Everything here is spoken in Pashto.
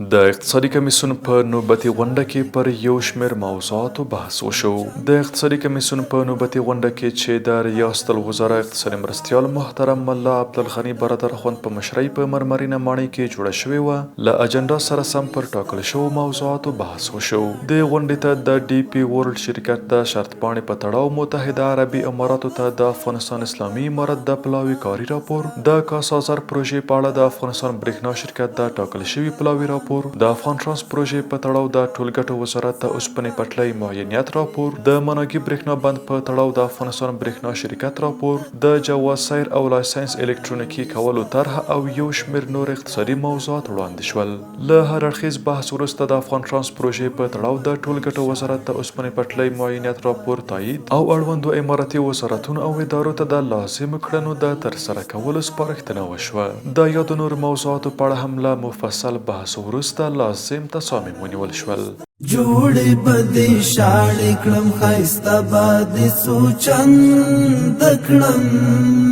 د اقتصادي کمېسیون په نوبتي غونډه کې پر یوشمېر موضوعاتو بحث وشو. د اقتصادي کمېسیون په نوبتي غونډه کې چې د ریاست الوزراء اقتصادي مرستیال محترم عبدالغني برادر اخوند په مشرۍ په مرمرینه ماڼۍ کې جوړه شوې وه، له اجنډا سره سم پر ټاکل شوو موضوعاتو بحث وشو. د غونډې ته د ډي پي ورلډ شرکت د شرطپاڼې په تړاو، متحده عربي اماراتو ته د افغانستان اسلامي امارت د پلاوي کاري راپور، د کاسازر پروژې په اړه د افغانستان برېښنا شرکت د ټاکل شوي پلاوي راپور، د افغان ترانس پروژې په تړاو د ټولګټو وزارت د اوسپنې پټلۍ معاینیت راپور، د مناګي برېښنا بند په تړاو د افغانستان برېښنا شرکت راپور، د جواز سیر او لایسنس الکترونیکي کولو طرح او یو شمېر نور اقتصادي موضوعات وړاندې شول. له هر اړخیز بحث وروسته د افغان ترانس پروژې په تړاو د ټولګټو وزارت د اوسپنې پټلۍ معاینیت راپور تایید او اړوندو اماراتي وزارتونو او ادارو ته د لازمو کړنو د ترسره کولو سپارښتنه وشوه. د یادو نورو موضوعاتو په اړه هم له مفصل بحث وروسته لازم تصامیم ونیول شول. جوړې بدې شاړې کړم، ښایسته به دې څو چنده کړم.